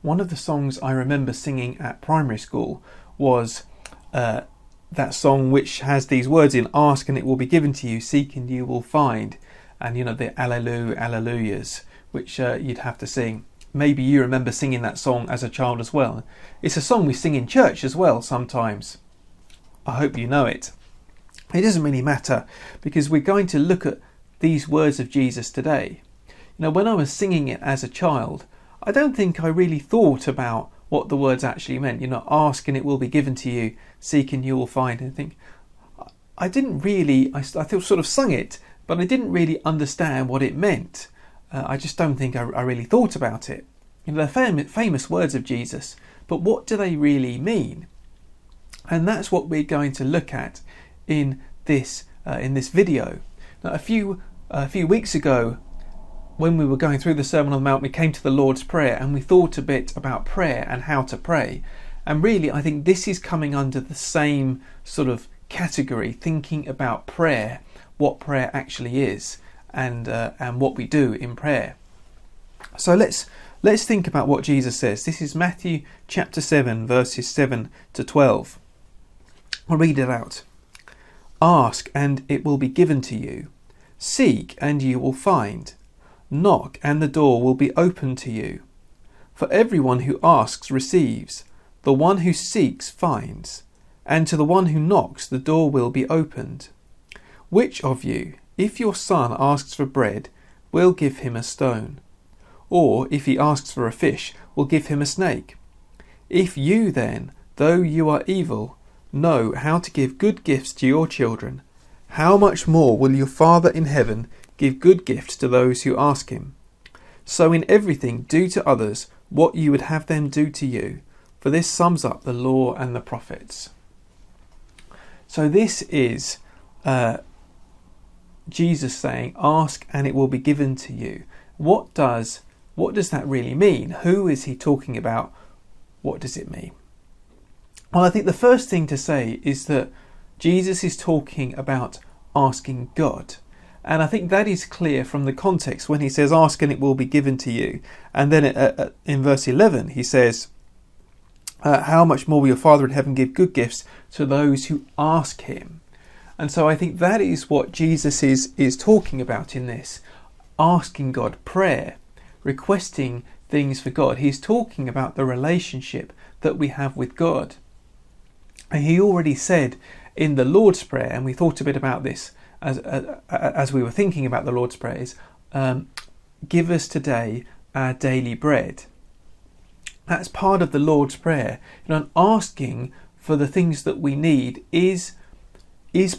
one of the songs I remember singing at primary school was that song which has these words in: ask and it will be given to you, seek and you will find. And the Alleluia, Alleluias, which you'd have to sing. Maybe you remember singing that song as a child as well. It's a song we sing in church as well sometimes. I hope you know it. It doesn't really matter, because we're going to look at these words of Jesus today. When I was singing it as a child, I don't think I really thought about what the words actually meant. Ask and it will be given to you, seek and you will find. And I think I didn't really, I sort of sung it, but I didn't really understand what it meant. I just don't think I really thought about it. They're famous words of Jesus, but what do they really mean? And that's what we're going to look at in this video. Now, a few weeks ago, when we were going through the Sermon on the Mount, we came to the Lord's Prayer and we thought a bit about prayer and how to pray. And really, I think this is coming under the same sort of category, thinking about prayer, what prayer actually is, and what we do in prayer. So let's think about what Jesus says. This is Matthew chapter 7, verses 7 to 12. I'll read it out. Ask and it will be given to you. Seek and you will find. Knock and the door will be opened to you. For everyone who asks receives. The one who seeks finds. And to the one who knocks the door will be opened. Which of you, if your son asks for bread, will give him a stone? Or if he asks for a fish, will give him a snake? If you then, though you are evil, know how to give good gifts to your children, how much more will your Father in heaven give good gifts to those who ask him? So in everything do to others what you would have them do to you, for this sums up the law and the prophets. So this is Jesus saying, ask and it will be given to you. What does that really mean? Who is he talking about? What does it mean? Well, I think the first thing to say is that Jesus is talking about asking God. And I think that is clear from the context when he says, ask and it will be given to you. And then in verse 11, he says, how much more will your Father in heaven give good gifts to those who ask him? And so I think that is what Jesus is talking about in this. Asking God, prayer, requesting things for God. He's talking about the relationship that we have with God. And he already said in the Lord's Prayer, and we thought a bit about this as we were thinking about the Lord's Prayers, give us today our daily bread. That's part of the Lord's Prayer. And asking for the things that we need is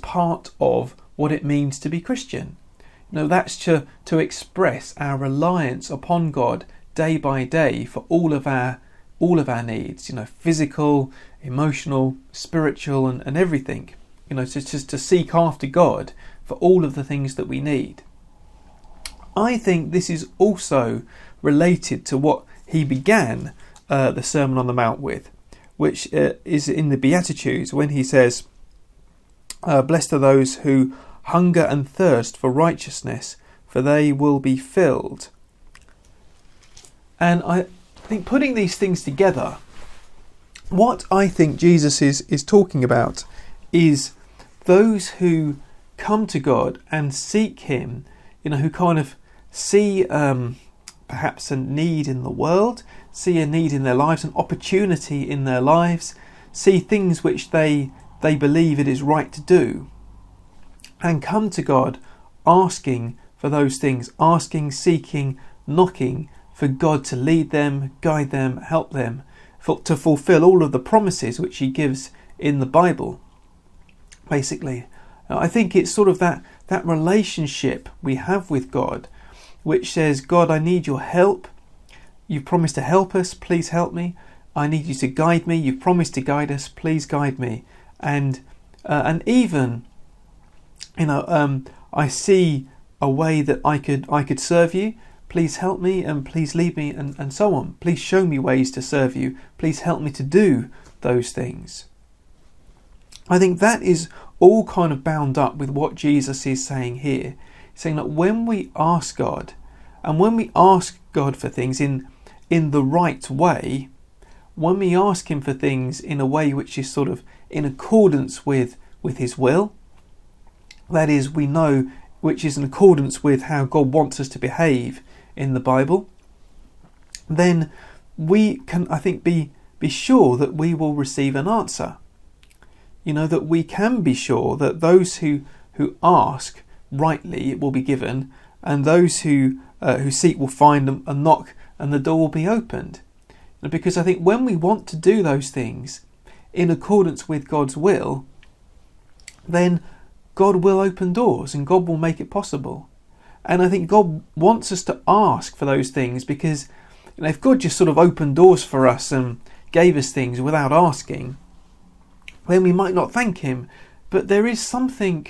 part of what it means to be Christian. That's to express our reliance upon God day by day for all of our needs, physical, emotional, spiritual, and everything. Just to seek after God for all of the things that we need. I think this is also related to what he began the Sermon on the Mount with, which is in the Beatitudes when he says, blessed are those who hunger and thirst for righteousness, for they will be filled. And I think putting these things together, what I think Jesus is talking about is those who come to God and seek him, who kind of see perhaps a need in the world, see a need in their lives, an opportunity in their lives, see things which they believe it is right to do, and come to God asking for those things, asking, seeking, knocking for God to lead them, guide them, help them, to fulfill all of the promises which he gives in the Bible. Basically, I think it's sort of that relationship we have with God, which says, God, I need your help. You've promised to help us. Please help me. I need you to guide me. You've promised to guide us. Please guide me. And even, I see a way that I could serve you. Please help me and please lead me and so on. Please show me ways to serve you. Please help me to do those things. I think that is all kind of bound up with what Jesus is saying here. He's saying that when we ask God, and when we ask God for things in in the right way, when we ask him for things in a way which is sort of in accordance with his will, that is, we know which is in accordance with how God wants us to behave in the Bible, then we can, I think, be sure that we will receive an answer. That we can be sure that those who ask rightly, it will be given, and those who seek will find them, and knock, and the door will be opened. Because I think when we want to do those things in accordance with God's will, then God will open doors and God will make it possible. And I think God wants us to ask for those things, because if God just sort of opened doors for us and gave us things without asking, then we might not thank him. But there is something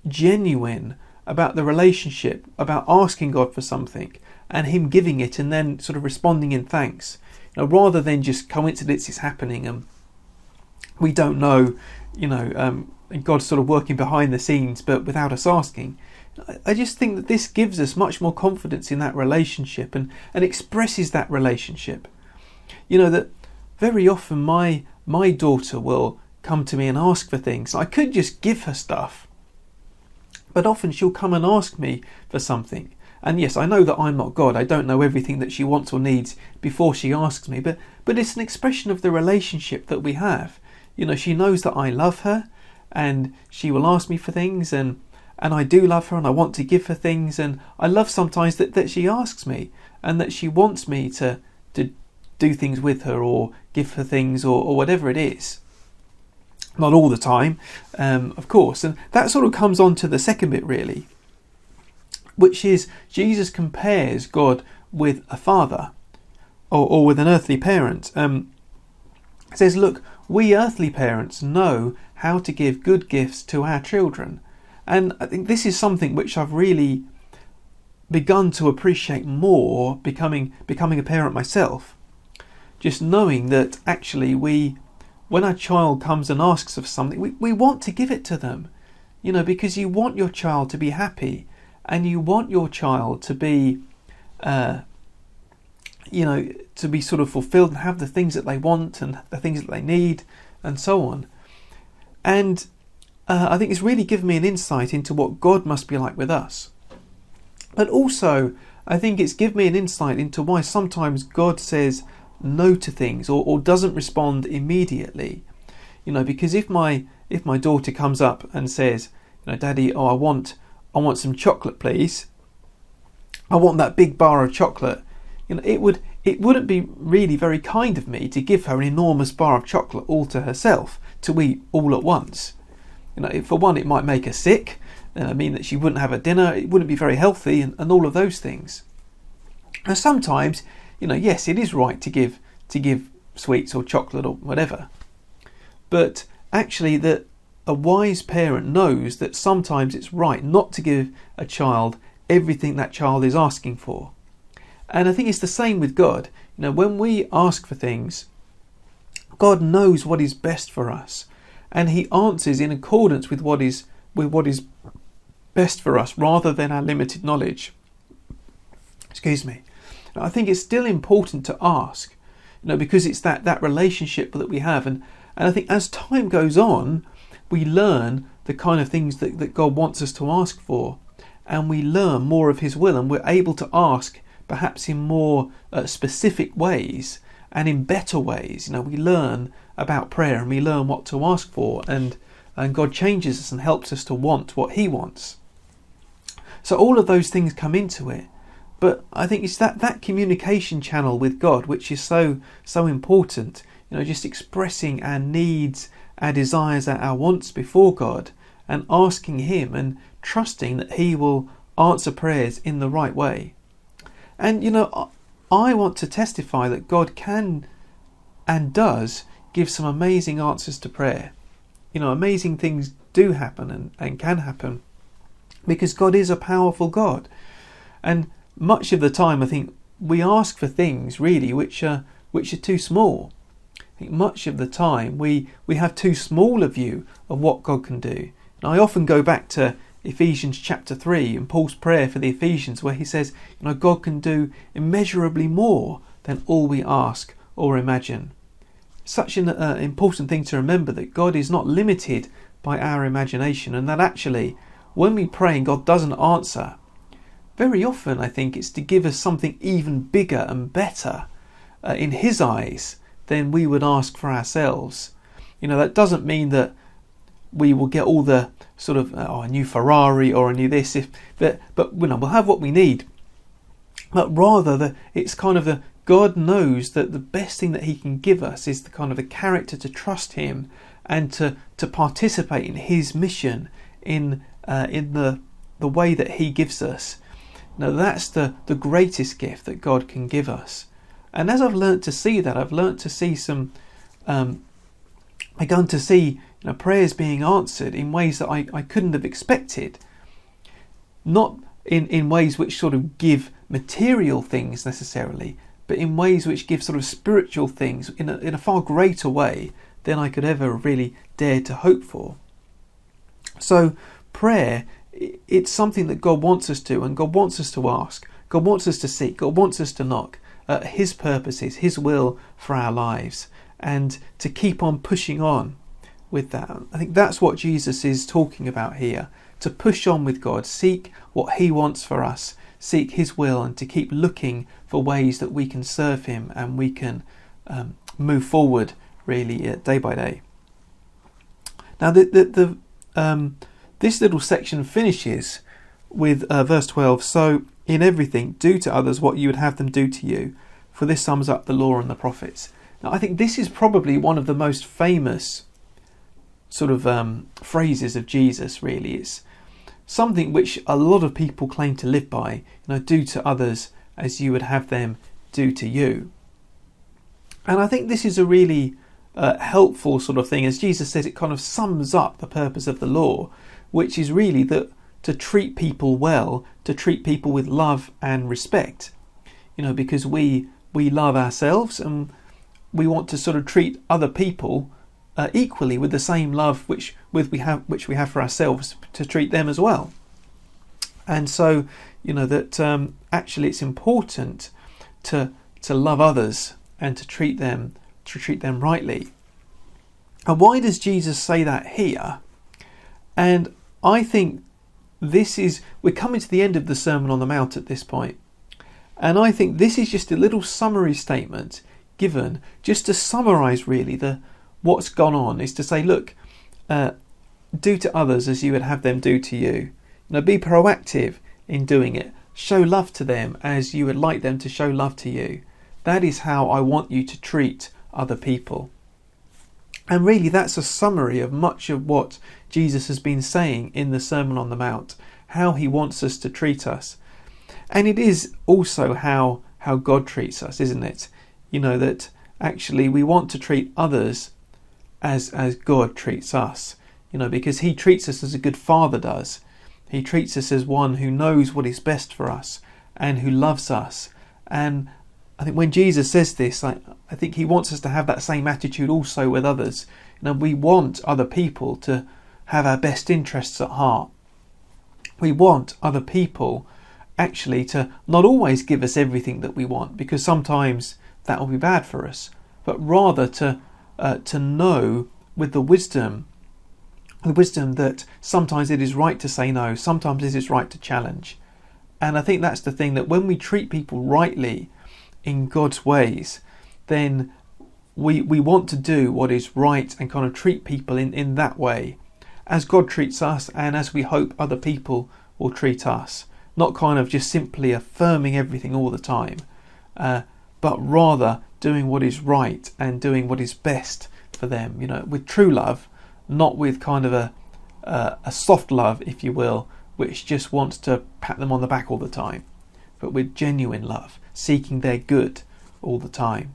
genuine about the relationship, about asking God for something and him giving it and then sort of responding in thanks, rather than just coincidences happening and we don't know, and God's sort of working behind the scenes but without us asking. I just think that this gives us much more confidence in that relationship and expresses that relationship. That very often my daughter will come to me and ask for things. I could just give her stuff, but often she'll come and ask me for something. And yes, I know that I'm not God. I don't know everything that she wants or needs before she asks me, but it's an expression of the relationship that we have. She knows that I love her and she will ask me for things, and I do love her and I want to give her things, and I love sometimes that she asks me and that she wants me to do things with her or give her things or whatever it is. Not all the time, of course. And that sort of comes on to the second bit really, which is Jesus compares God with a father or with an earthly parent. It says, look, we earthly parents know how to give good gifts to our children. And I think this is something which I've really begun to appreciate more becoming a parent myself. Just knowing that actually when our child comes and asks of something, we want to give it to them, because you want your child to be happy and you want your child to be, to be sort of fulfilled and have the things that they want and the things that they need and so on. And I think it's really given me an insight into what God must be like with us. But also, I think it's given me an insight into why sometimes God says no to things or doesn't respond immediately. Because if my daughter comes up and says, Daddy, I want some chocolate, please. I want that big bar of chocolate. It wouldn't be really very kind of me to give her an enormous bar of chocolate all to herself to eat all at once. For one, it might make her sick, mean that she wouldn't have a dinner, it wouldn't be very healthy, and all of those things. And sometimes, yes, it is right to give sweets or chocolate or whatever. But actually, a wise parent knows that sometimes it's right not to give a child everything that child is asking for. And I think it's the same with God. When we ask for things, God knows what is best for us, and he answers in accordance with what is best for us rather than our limited knowledge. Excuse me. I think it's still important to ask, because it's that relationship that we have, and I think as time goes on, we learn the kind of things that God wants us to ask for, and we learn more of his will, and we're able to ask perhaps in more specific ways and in better ways. We learn about prayer and we learn what to ask for, and God changes us and helps us to want what he wants. So all of those things come into it. But I think it's that communication channel with God which is so important. Just expressing our needs, our desires, our wants before God, and asking him and trusting that he will answer prayers in the right way. And I want to testify that God can and does give some amazing answers to prayer. Amazing things do happen and can happen because God is a powerful God. And much of the time I think we ask for things really which are too small. I think much of the time we have too small a view of what God can do. And I often go back to Ephesians chapter 3 and Paul's prayer for the Ephesians, where he says, God can do immeasurably more than all we ask or imagine. Such an important thing to remember, that God is not limited by our imagination, and that actually when we pray and God doesn't answer, very often I think it's to give us something even bigger and better in his eyes than we would ask for ourselves. That doesn't mean that we will get all the sort of a new Ferrari or a new this, but we'll have what we need. But rather that it's kind of God knows that the best thing that he can give us is the kind of a character to trust him and to participate in his mission in the way that he gives us. Now that's the greatest gift that God can give us. And as I've learnt to see that, I've learnt to see some begun to see prayers being answered in ways that I couldn't have expected. Not in ways which sort of give material things necessarily, but in ways which give sort of spiritual things in a far greater way than I could ever really dare to hope for. So prayer, it's something that God wants us to, and God wants us to ask. God wants us to seek. God wants us to knock at his purposes, his will for our lives, and to keep on pushing on with that. I think that's what Jesus is talking about here, to push on with God, seek what he wants for us, seek his will, and to keep looking for ways that we can serve him and we can move forward really day by day. Now this little section finishes with verse 12, so in everything do to others what you would have them do to you, for this sums up the law and the prophets. Now I think this is probably one of the most famous sort of phrases of Jesus, really. It's something which a lot of people claim to live by, do to others as you would have them do to you. And I think this is a really helpful sort of thing. As Jesus says, it kind of sums up the purpose of the law, which is really that to treat people well, to treat people with love and respect, because we love ourselves and we want to sort of treat other people equally with the same love which we have for ourselves, to treat them as well. And so that actually it's important to love others and to treat them rightly. And why does Jesus say that here? And I think we're coming to the end of the Sermon on the Mount at this point, and I think this is just a little summary statement given just to summarize really what's gone on, is to say, look, do to others as you would have them do to you. Be proactive in doing it. Show love to them as you would like them to show love to you. That is how I want you to treat other people. And really that's a summary of much of what Jesus has been saying in the Sermon on the Mount, how he wants us to treat us. And it is also how God treats us, isn't it? That actually we want to treat others as God treats us, because he treats us as a good father does. He treats us as one who knows what is best for us and who loves us. And I think when Jesus says this, I think he wants us to have that same attitude also with others. We want other people to have our best interests at heart. We want other people actually to not always give us everything that we want, because sometimes that will be bad for us, but rather to know with the wisdom that sometimes it is right to say no, sometimes it is right to challenge. And I think that's the thing, that when we treat people rightly in God's ways, then we want to do what is right and kind of treat people in that way, as God treats us and as we hope other people will treat us. Not kind of just simply affirming everything all the time, but rather doing what is right and doing what is best for them, with true love, not with kind of a soft love, if you will, which just wants to pat them on the back all the time, but with genuine love, seeking their good all the time.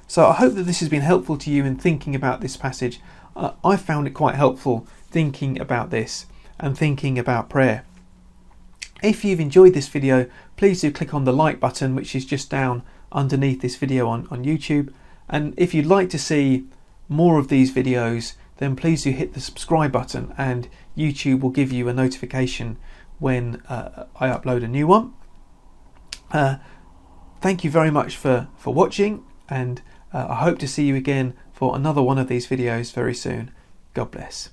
So I hope that this has been helpful to you in thinking about this passage. I found it quite helpful thinking about this and thinking about prayer. If you've enjoyed this video, please do click on the like button, which is just down underneath this video on YouTube. And if you'd like to see more of these videos, then please do hit the subscribe button, and YouTube will give you a notification when I upload a new one. Thank you very much for watching, and I hope to see you again for another one of these videos very soon. God bless.